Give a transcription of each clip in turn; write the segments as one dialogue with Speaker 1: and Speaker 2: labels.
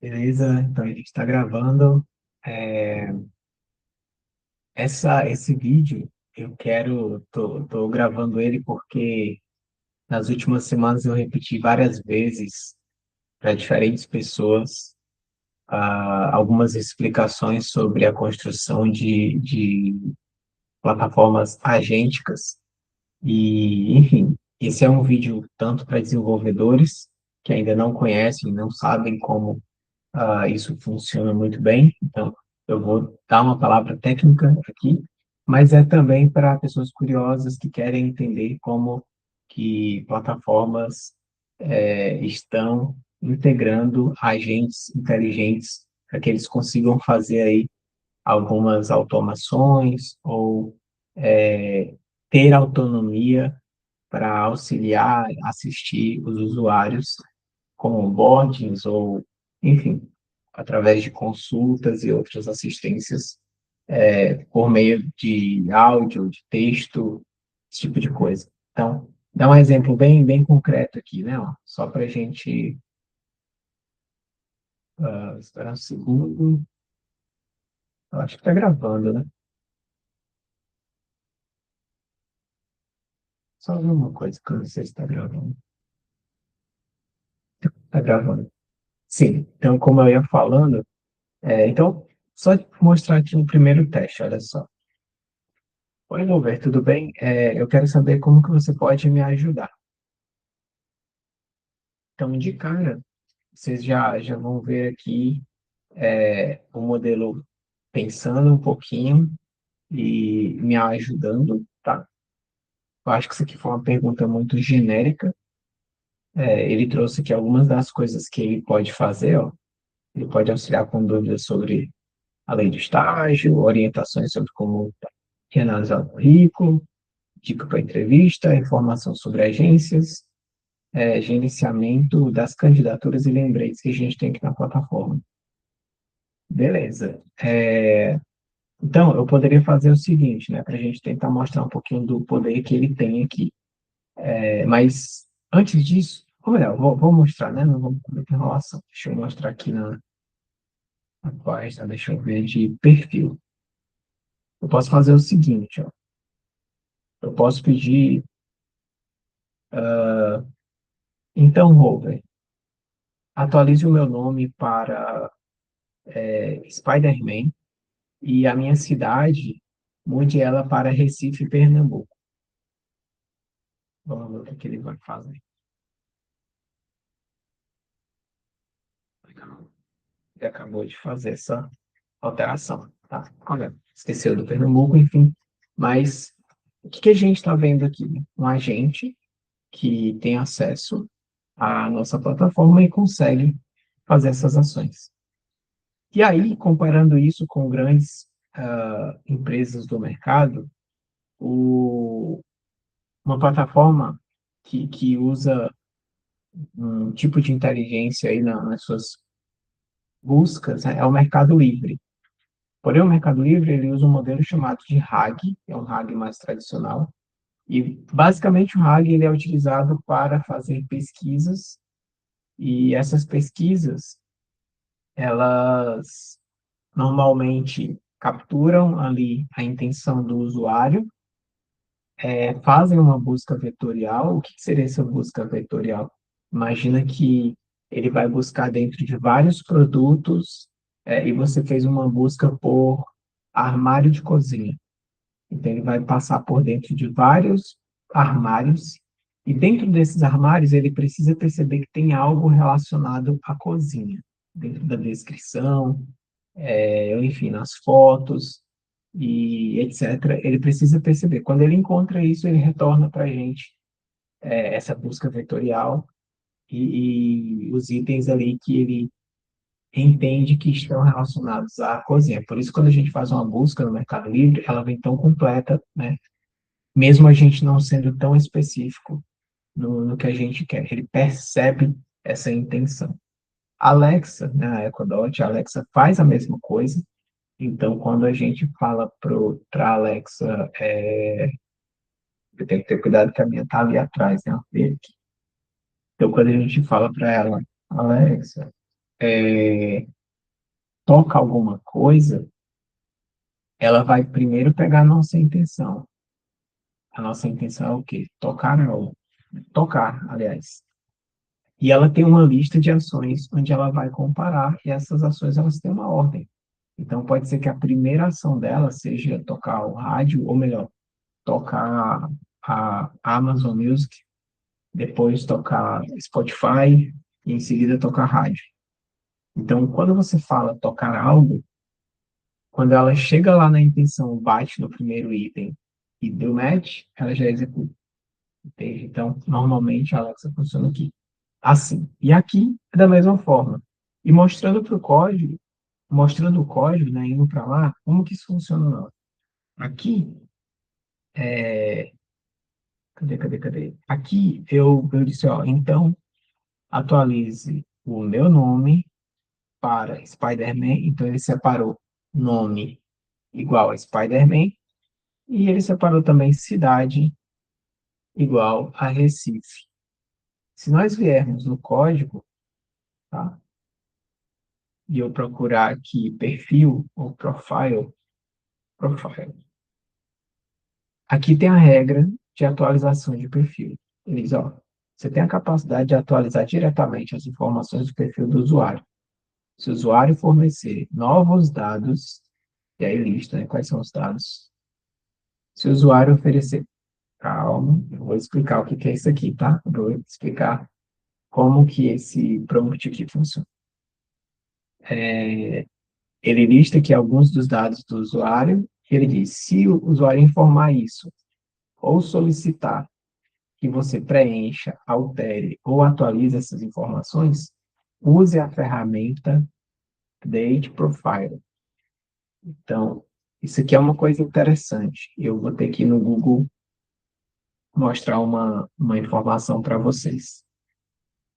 Speaker 1: Beleza? Então a gente está gravando. É, esse vídeo tô gravando ele porque nas últimas semanas eu repeti várias vezes para diferentes pessoas algumas explicações sobre a construção de plataformas agênticas. E, enfim, esse é um vídeo tanto para desenvolvedores que ainda não conhecem, não sabem como isso funciona muito bem. Então, eu vou dar uma palavra técnica aqui, mas é também para pessoas curiosas que querem entender como que plataformas estão integrando agentes inteligentes para que eles consigam fazer aí algumas automações ou ter autonomia para auxiliar, assistir os usuários com onboardings ou, enfim, através de consultas e outras assistências por meio de áudio, de texto, esse tipo de coisa. Então, dá um exemplo bem concreto aqui, né? Ó, só para a gente esperar um segundo. Eu acho que está gravando, né? Só uma coisa que eu não sei se está gravando. Está gravando. Sim, então, como eu ia falando, então, só mostrar aqui um primeiro teste, olha só. Oi, Louver, tudo bem? Eu quero saber como que você pode me ajudar. Então, de cara, vocês já vão ver aqui o modelo pensando um pouquinho e me ajudando, tá? Eu acho que isso aqui foi uma pergunta muito genérica. Ele trouxe aqui algumas das coisas que ele pode fazer, ó. Ele pode auxiliar com dúvidas sobre a lei do estágio, orientações sobre como reanalisar o currículo, dica para entrevista, informação sobre agências, gerenciamento das candidaturas e lembretes que a gente tem aqui na plataforma. Beleza. Então, eu poderia fazer o seguinte, né, para a gente tentar mostrar um pouquinho do poder que ele tem aqui. Mas, antes disso, ou melhor, vou mostrar, né, não vamos cometer enrolação. Deixa eu mostrar aqui na página, deixa eu ver de perfil. Eu posso fazer o seguinte, ó. Eu posso pedir, então, Rover, atualize o meu nome para Spider-Man e a minha cidade, mude ela para Recife, Pernambuco. Vamos ver o que ele vai fazer. Ele acabou de fazer essa alteração, tá? Olha, esqueceu do Pernambuco, enfim. Mas o que que a gente está vendo aqui? Um agente que tem acesso à nossa plataforma e consegue fazer essas ações. E aí, comparando isso com grandes empresas do mercado, o, uma plataforma que usa um tipo de inteligência aí nas suas buscas, né, é o Mercado Livre. Porém, o Mercado Livre ele usa um modelo chamado de RAG, que é um RAG mais tradicional, e basicamente o RAG ele é utilizado para fazer pesquisas, e essas pesquisas, elas normalmente capturam ali a intenção do usuário, fazem uma busca vetorial. O que seria essa busca vetorial? Imagina que ele vai buscar dentro de vários produtos, e você fez uma busca por armário de cozinha. Então, ele vai passar por dentro de vários armários, e dentro desses armários, ele precisa perceber que tem algo relacionado à cozinha, dentro da descrição, enfim, nas fotos, e etc. Ele precisa perceber. Quando ele encontra isso, ele retorna para a gente essa busca vetorial e os itens ali que ele entende que estão relacionados à cozinha. Por isso, quando a gente faz uma busca no Mercado Livre, ela vem tão completa, né? Mesmo a gente não sendo tão específico no que a gente quer. Ele percebe essa intenção. Alexa, né, a Echo Dot, a Alexa faz a mesma coisa. Então, quando a gente fala para a Alexa, eu tenho que ter cuidado que a minha está ali atrás, né? Então, quando a gente fala para ela, Alexa, toca alguma coisa, ela vai primeiro pegar a nossa intenção. A nossa intenção é o quê? Tocar algo. Tocar, aliás. E ela tem uma lista de ações onde ela vai comparar, e essas ações elas têm uma ordem. Então, pode ser que a primeira ação dela seja tocar o rádio, ou melhor, tocar a Amazon Music, depois tocar Spotify, e em seguida tocar rádio. Então, quando você fala tocar algo, quando ela chega lá na intenção, bate no primeiro item e deu match, ela já executa. Entende? Então, normalmente a Alexa funciona aqui. Assim. E aqui é da mesma forma. E mostrando para o código, mostrando o código, né, indo para lá, como que isso funciona lá. Aqui, cadê? Aqui eu disse, ó, então atualize o meu nome para Spider-Man. Então ele separou nome igual a Spider-Man e ele separou também cidade igual a Recife. Se nós viermos no código, tá? E eu procurar aqui perfil ou profile. Aqui tem a regra de atualização de perfil. Ele diz, ó, você tem a capacidade de atualizar diretamente as informações do perfil do usuário. Se o usuário fornecer novos dados, e aí lista, né, quais são os dados. Se o usuário oferecer, calma, eu vou explicar o que que é isso aqui, tá? Eu vou explicar como que esse prompt aqui funciona. Ele lista aqui alguns dos dados do usuário, e ele diz, se o usuário informar isso, ou solicitar que você preencha, altere ou atualize essas informações, use a ferramenta Date Profile. Então, isso aqui é uma coisa interessante. Eu vou ter que ir no Google mostrar uma informação para vocês.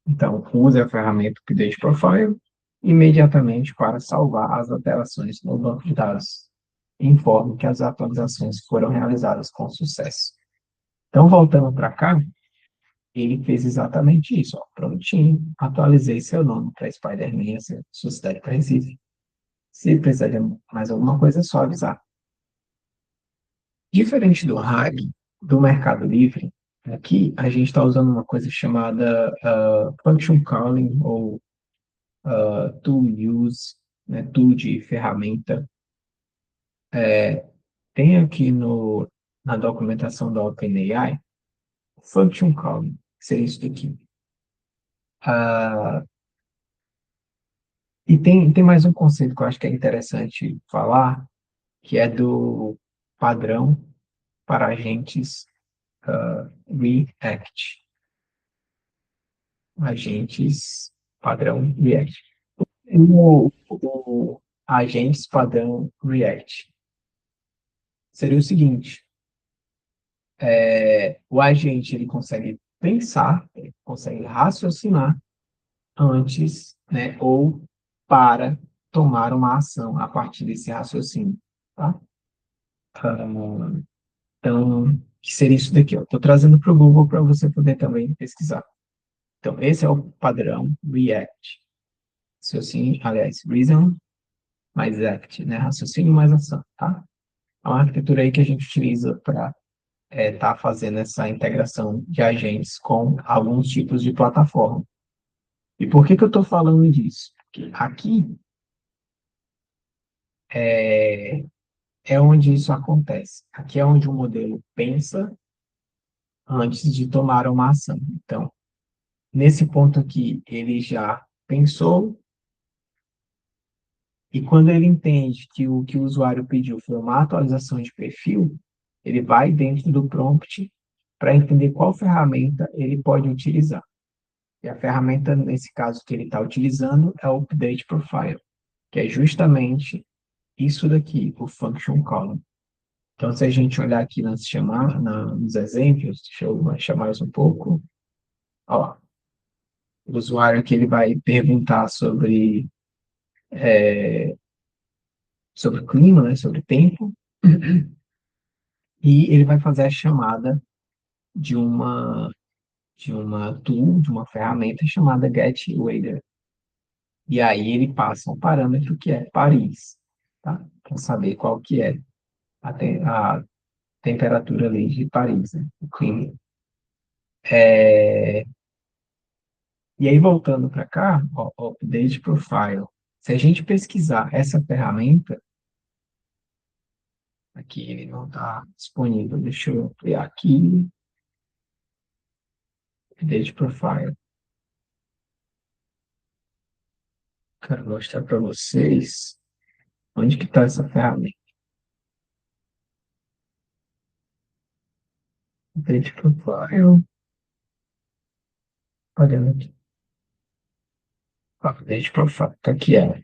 Speaker 1: Então, use a ferramenta Update Profile imediatamente para salvar as alterações no banco de dados. Informe que as atualizações foram realizadas com sucesso. Então, voltando para cá, ele fez exatamente isso. Ó, prontinho, atualizei seu nome para Spider-Man, sua cidade para Recife. Se precisar de mais alguma coisa, é só avisar. Diferente do Hack, do Mercado Livre, aqui a gente está usando uma coisa chamada Function Calling ou Tool Use, né, tool de ferramenta. Tem aqui na documentação da OpenAI, Function Calling, que seria isso daqui. Ah, e tem mais um conceito que eu acho que é interessante falar, que é do padrão para agentes React. Agentes padrão React. O agentes padrão React seria o seguinte: o agente ele consegue pensar, ele consegue raciocinar antes, né, ou para tomar uma ação a partir desse raciocínio, tá? Ah, então, que seria isso daqui, ó. Estou trazendo para o Google para você poder também pesquisar. Então, esse é o padrão React. Raciocínio, aliás, Reason mais Act, né? Raciocínio mais ação, tá? É uma arquitetura aí que a gente utiliza para estar fazendo essa integração de agentes com alguns tipos de plataforma. E por que que eu estou falando disso? Porque aqui é, é onde isso acontece. Aqui é onde o modelo pensa antes de tomar uma ação. Então, nesse ponto aqui, ele já pensou, e quando ele entende que o que o usuário pediu foi uma atualização de perfil, ele vai dentro do prompt para entender qual ferramenta ele pode utilizar. E a ferramenta, nesse caso, que ele está utilizando é o Update Profile, que é justamente isso daqui, o Function Column. Então, se a gente olhar aqui nos exemplos, deixa eu chamar isso um pouco. Ó, o usuário que ele vai perguntar sobre clima, né, sobre tempo, e ele vai fazer a chamada de uma tool, de uma ferramenta chamada Get Weather. E aí ele passa um parâmetro que é Paris, tá? Para saber qual que é a temperatura ali de Paris, né? O clima. É, e aí, voltando para cá, ó, Update Profile. Se a gente pesquisar essa ferramenta, aqui ele não está disponível. Deixa eu ampliar aqui. Update Profile. Quero mostrar para vocês onde que está essa ferramenta. Update Profile. Olhando aqui. Update Profile. Tá aqui ela.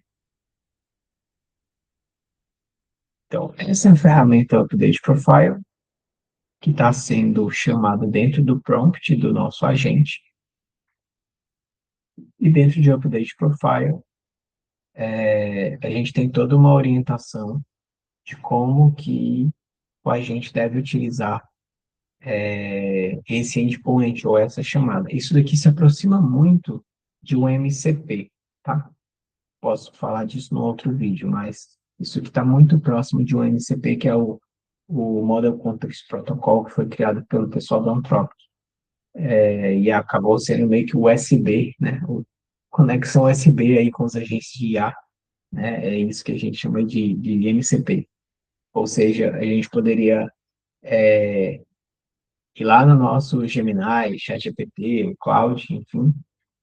Speaker 1: Então, essa é a ferramenta Update Profile, que está sendo chamada dentro do prompt do nosso agente. E dentro de Update Profile, a gente tem toda uma orientação de como que o agente deve utilizar esse endpoint ou essa chamada. Isso daqui se aproxima muito de um MCP, tá? Posso falar disso no outro vídeo, mas isso aqui está muito próximo de um MCP, que é o Model Context Protocol, que foi criado pelo pessoal da Anthropic. E acabou sendo meio que o USB, né? Conexão USB aí com os agentes de IA, né? É isso que a gente chama de MCP. Ou seja, a gente poderia ir lá no nosso Gemini, ChatGPT, Cloud, enfim,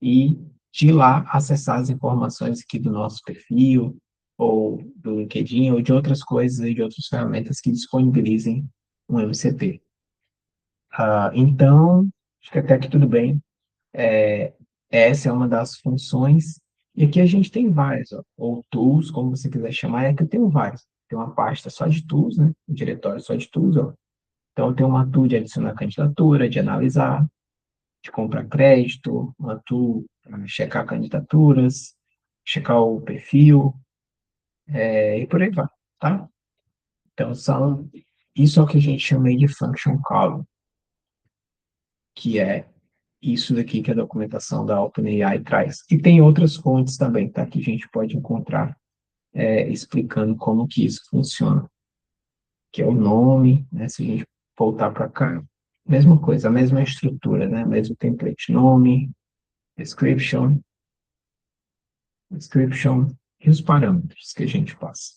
Speaker 1: e de lá acessar as informações aqui do nosso perfil, ou do LinkedIn, ou de outras coisas e de outras ferramentas que disponibilizem um MCP. Então, acho que até que tudo bem. É, essa é uma das funções. E aqui a gente tem várias, ó, ou tools, como você quiser chamar, é que eu tenho vários. Tem uma pasta só de tools, né? Um diretório só de tools, ó. Então, tem uma tool de adicionar candidatura, de analisar, de comprar crédito, uma tool para checar candidaturas, checar o perfil, e por aí vai, tá? Então, isso é o que a gente chama aí de function column, que é isso daqui que a documentação da OpenAI traz. E tem outras fontes também, tá? Que a gente pode encontrar explicando como que isso funciona, que é o nome, né? Se a gente voltar para cá, mesma coisa, a mesma estrutura, né? Mesmo template, nome, description, description e os parâmetros que a gente passa.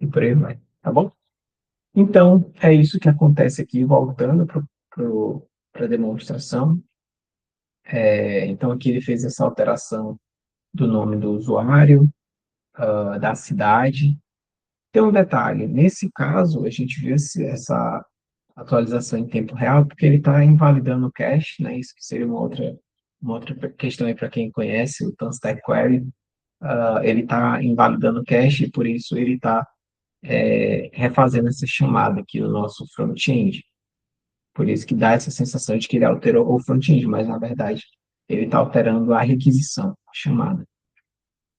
Speaker 1: E por aí vai, tá bom? Então, é isso que acontece aqui, voltando para a demonstração. Então, aqui ele fez essa alteração do nome do usuário, da cidade. Tem um detalhe, nesse caso, a gente viu essa atualização em tempo real, porque ele está invalidando o cache, né? Isso que seria uma outra questão aí para quem conhece o Tanstack Query. Ele está invalidando o cache e por isso ele está refazendo essa chamada aqui no nosso front-end. Por isso que dá essa sensação de que ele alterou o front-end, mas na verdade ele está alterando a requisição, a chamada.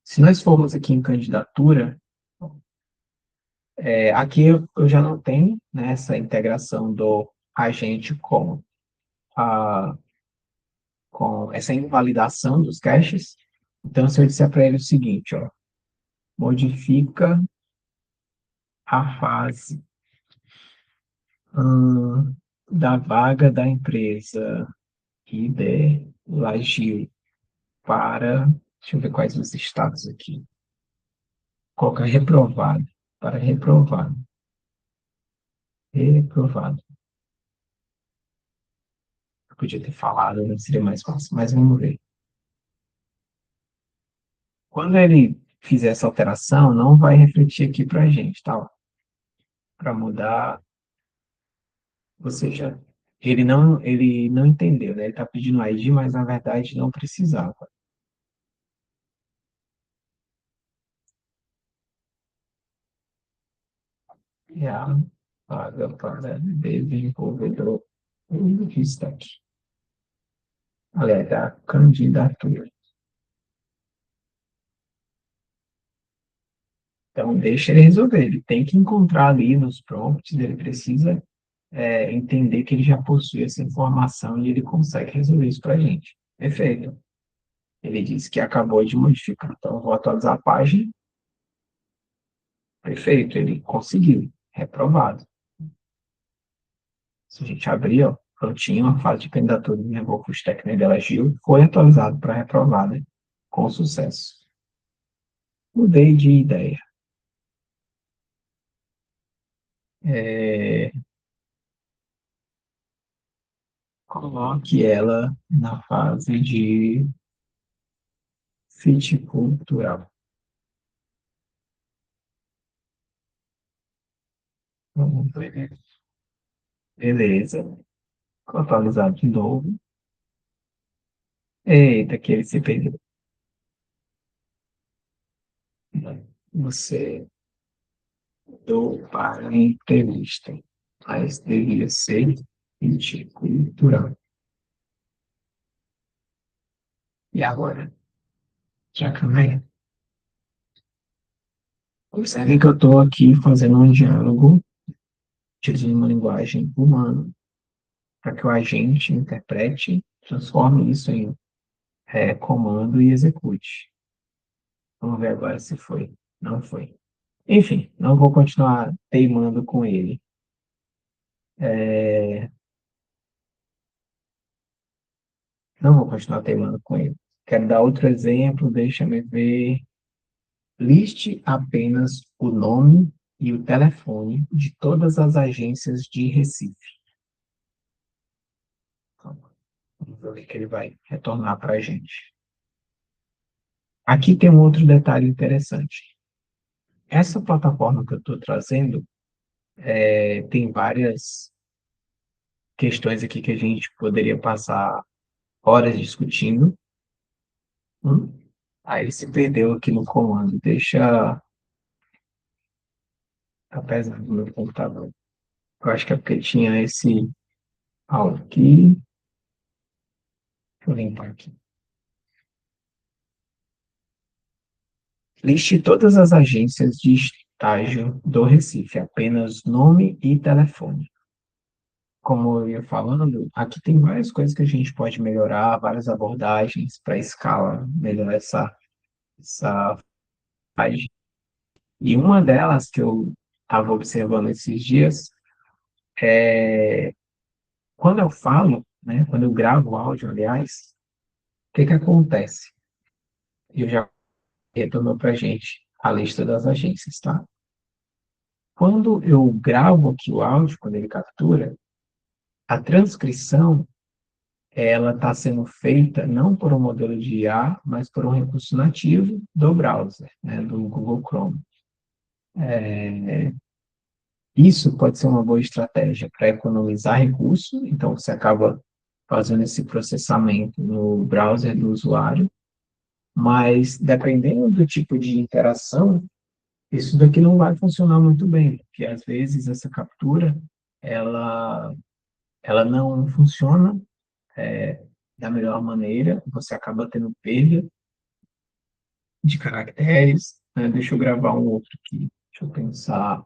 Speaker 1: Se nós formos aqui em candidatura, aqui eu já não tenho, né, essa integração do agente a, com essa invalidação dos caches. Então, se eu disser para ele o seguinte, ó, modifica a fase da vaga da empresa ID Lagil para, deixa eu ver quais os estados aqui, colocar reprovado, para reprovado, reprovado. Eu podia ter falado, né, seria mais fácil, mas vamos ver. Quando ele fizer essa alteração, não vai refletir aqui para a gente, tá? Para mudar, ou seja, ele não entendeu, né? Ele está pedindo ID, mas na verdade não precisava. E a vaga para desenvolvedor destaque. Aliás, a candidatura. Então, deixa ele resolver. Ele tem que encontrar ali nos prompts, ele precisa entender que ele já possui essa informação e ele consegue resolver isso para a gente. Perfeito. Ele disse que acabou de modificar. Então, eu vou atualizar a página. Perfeito, ele conseguiu. Reprovado. Se a gente abrir, ó, prontinho, a fase de candidatura de revogo curso técnico de elogio foi atualizado para reprovada, com sucesso. Mudei de ideia. É, coloque ela na fase de fit cultural. Vamos ver. Beleza. Atualizado de novo. Eita, que ele se perdeu. Você dou para a entrevista, mas devia ser fit cultural. E agora? Já acabei? Observe que eu estou aqui fazendo um diálogo, utilizando uma linguagem humana, para que o agente interprete, transforme isso em comando e execute. Vamos ver agora se foi. Não foi. Enfim, não vou continuar teimando com ele. É, não vou continuar teimando com ele. Quero dar outro exemplo, deixa-me ver. Liste apenas o nome e o telefone de todas as agências de Recife. Vamos ver o que ele vai retornar para a gente. Aqui tem um outro detalhe interessante. Essa plataforma que eu estou trazendo tem várias questões aqui que a gente poderia passar horas discutindo. Hum? Aí ele se perdeu aqui no comando. Deixa, apesar do meu computador. Eu acho que é porque tinha esse áudio aqui. Deixa eu limpar aqui. Liste todas as agências de estágio do Recife, apenas nome e telefone. Como eu ia falando, aqui tem várias coisas que a gente pode melhorar, várias abordagens para escala, melhorar essa página. E uma delas que eu estava observando esses dias é quando eu falo, né, quando eu gravo o áudio, aliás, o que que acontece? Eu já retornou para a gente a lista das agências, tá? Quando eu gravo aqui o áudio, quando ele captura, a transcrição ela está sendo feita não por um modelo de IA, mas por um recurso nativo do browser, né, do Google Chrome. Isso pode ser uma boa estratégia para economizar recurso, então você acaba fazendo esse processamento no browser do usuário, mas dependendo do tipo de interação, isso daqui não vai funcionar muito bem, porque às vezes essa captura ela, ela não funciona da melhor maneira, você acaba tendo perda de caracteres, né? Deixa eu gravar um outro aqui. Deixa eu pensar.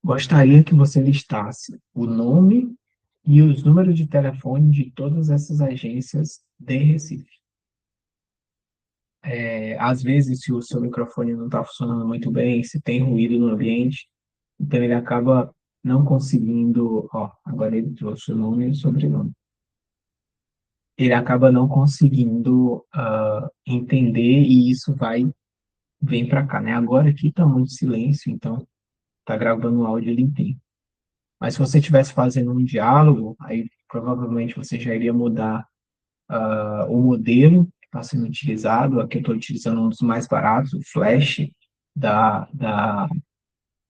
Speaker 1: Gostaria que você listasse o nome e os números de telefone de todas essas agências de Recife. Às vezes, se o seu microfone não está funcionando muito bem, se tem ruído no ambiente, então ele acaba não conseguindo. Ó, agora ele trouxe o nome e o sobrenome. Ele acaba não conseguindo entender e isso vem para cá, né? Agora aqui está muito silêncio, então tá gravando o áudio limpinho. Mas se você estivesse fazendo um diálogo, aí provavelmente você já iria mudar o modelo que está sendo utilizado. Aqui eu estou utilizando um dos mais baratos, o Flash da, da,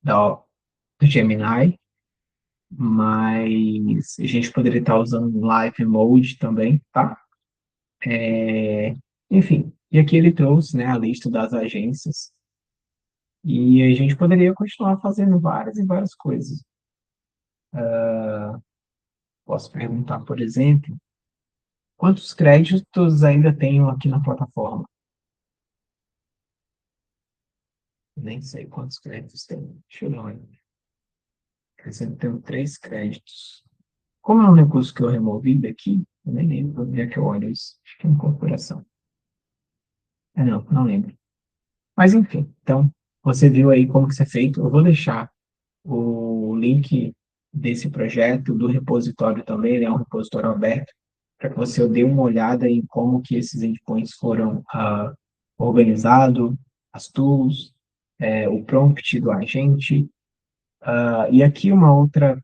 Speaker 1: da, do Gemini, mas a gente poderia estar usando um Live Mode também, tá? É, enfim, e aqui ele trouxe, né, a lista das agências e a gente poderia continuar fazendo várias e várias coisas. Posso perguntar, por exemplo, quantos créditos ainda tenho aqui na plataforma? Nem sei quantos créditos tem. Deixa eu dar uma olhada. Quer dizer, eu tenho 3 créditos. Como é um recurso que eu removi daqui, Eu nem lembro onde é que eu olho isso. Acho que é incorporação. Não, não lembro. Mas enfim, então, você viu aí como que isso é feito. Eu vou deixar o link desse projeto, do repositório também, ele é um repositório aberto, para que você dê uma olhada em como que esses endpoints foram organizados, as tools, o prompt do agente. E aqui uma outra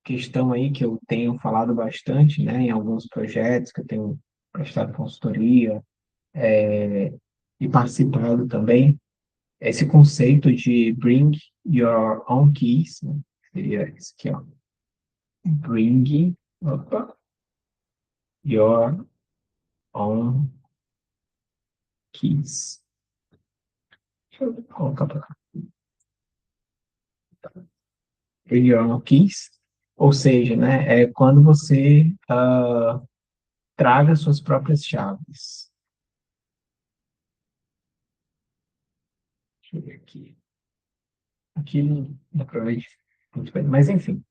Speaker 1: questão aí que eu tenho falado bastante, né, em alguns projetos que eu tenho prestado consultoria e participado também, é esse conceito de bring your own keys, né? Seria esse aqui, ó. Bring, opa, your own keys. Deixa eu colocar para cá. Bring your own keys. Ou seja, né, é quando você traga suas próprias chaves. Deixa eu ver aqui. Aqui não dá para ver muito bem. Mas, enfim,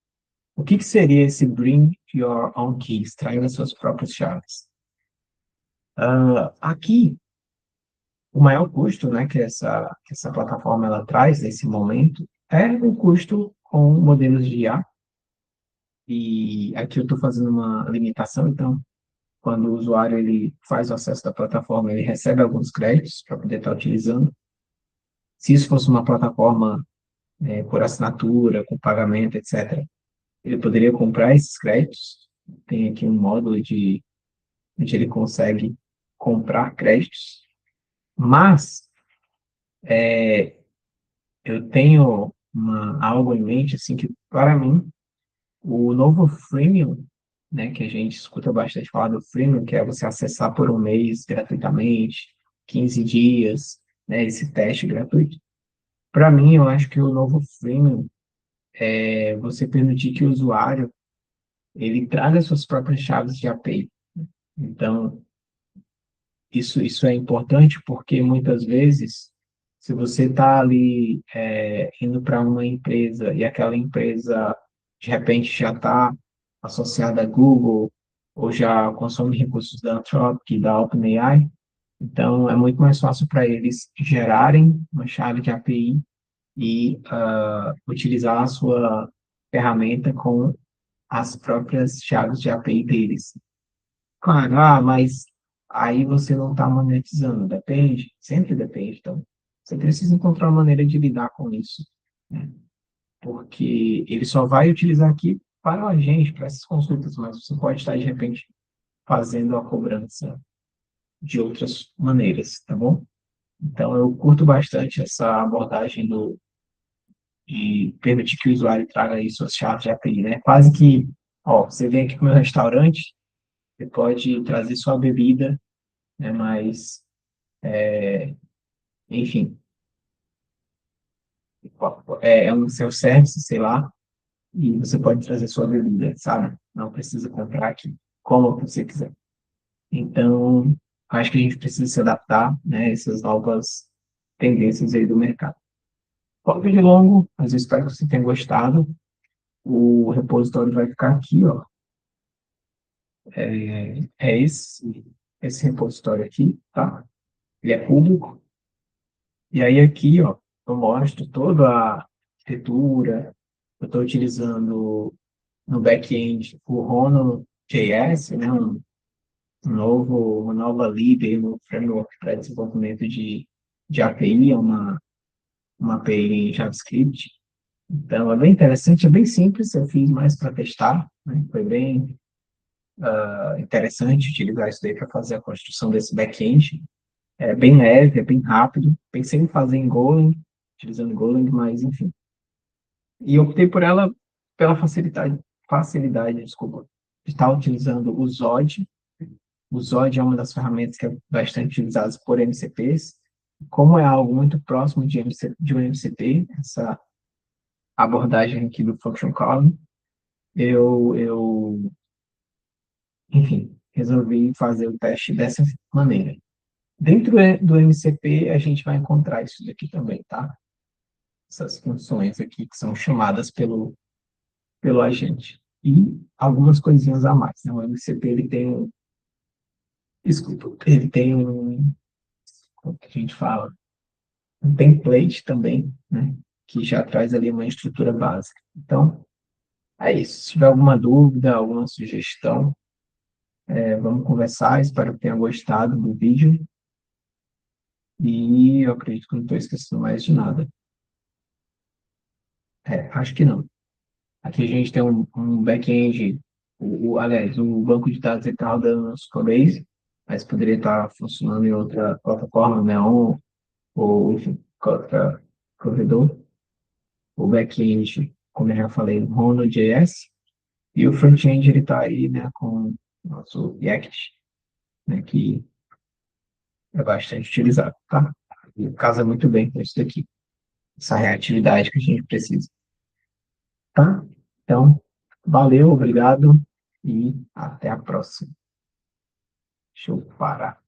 Speaker 1: o que que seria esse bring your own keys? Traga suas próprias chaves. Aqui, o maior custo, né, que essa plataforma ela traz nesse momento é o custo com modelos de IA. E aqui eu estou fazendo uma limitação, então, quando o usuário ele faz o acesso da plataforma, ele recebe alguns créditos para poder estar utilizando. Se isso fosse uma plataforma por assinatura, com pagamento, etc., ele poderia comprar esses créditos. Tem aqui um módulo onde ele consegue comprar créditos, mas eu tenho algo em mente, assim, que para mim, o novo freemium, né, que a gente escuta bastante falar do freemium, que é você acessar por um mês gratuitamente, 15 dias, né, esse teste gratuito. Para mim, eu acho que o novo freemium é você permitir que o usuário ele traga suas próprias chaves de API. Então, isso é importante porque muitas vezes, se você está ali indo para uma empresa e aquela empresa de repente já está associada a Google ou já consome recursos da Anthropic, da OpenAI, então é muito mais fácil para eles gerarem uma chave de API e utilizar a sua ferramenta com as próprias chaves de API deles. Claro, mas aí você não está monetizando, depende, sempre depende. Então, você precisa encontrar uma maneira de lidar com isso, né? Porque ele só vai utilizar aqui para o agente, para essas consultas, mas você pode estar, de repente, fazendo a cobrança de outras maneiras, tá bom? Então, eu curto bastante essa abordagem de permitir que o usuário traga aí suas chaves de API, né? Quase que, ó, você vem aqui para o meu restaurante, você pode trazer sua bebida, né? Mas enfim, é um self-service, sei lá, e você pode trazer sua bebida, sabe? Não precisa comprar aqui, como você quiser. Então, acho que a gente precisa se adaptar, né, a essas novas tendências aí do mercado. Bom, vídeo longo, mas eu espero que você tenha gostado. O repositório vai ficar aqui, ó. É esse repositório aqui, tá? Ele é público. E aí aqui, ó, eu mostro toda a arquitetura. Eu estou utilizando no back-end o Rono.js, né, uma nova lib, um framework para desenvolvimento de API, uma API em JavaScript. Então, é bem interessante, é bem simples, eu fiz mais para testar, né? Foi bem interessante utilizar isso daí para fazer a construção desse back-end. É bem leve, é bem rápido. Pensei em fazer em Golang, utilizando Golang, mas enfim. E optei por ela pela facilidade, desculpa, de estar utilizando o Zod. O Zod é uma das ferramentas que é bastante utilizada por MCPs. Como é algo muito próximo de um MCP, essa abordagem aqui do Function Calling, eu, enfim, resolvi fazer o teste dessa maneira. Dentro do MCP, a gente vai encontrar isso daqui também, tá? Essas funções aqui que são chamadas pelo agente. e algumas coisinhas a mais, né? O MCP, desculpa, ele tem como que a gente fala? Um template também, né? Que já traz ali uma estrutura básica. Então, é isso. Se tiver alguma dúvida, alguma sugestão, vamos conversar. Espero que tenha gostado do vídeo. E eu acredito que não estou esquecendo mais de nada. Acho que não. Aqui a gente tem um back-end, aliás, o banco de dados ele está rodando no Codebase, mas poderia estar funcionando em outra plataforma, Neon, ou enfim, qualquer provedor. O back-end, como eu já falei, no Node.js, e o front-end ele está aí, né, com o nosso React, né, que é bastante utilizado, tá? E casa muito bem com isso daqui, essa reatividade que a gente precisa, tá? Então, valeu, obrigado e até a próxima. Deixa eu parar.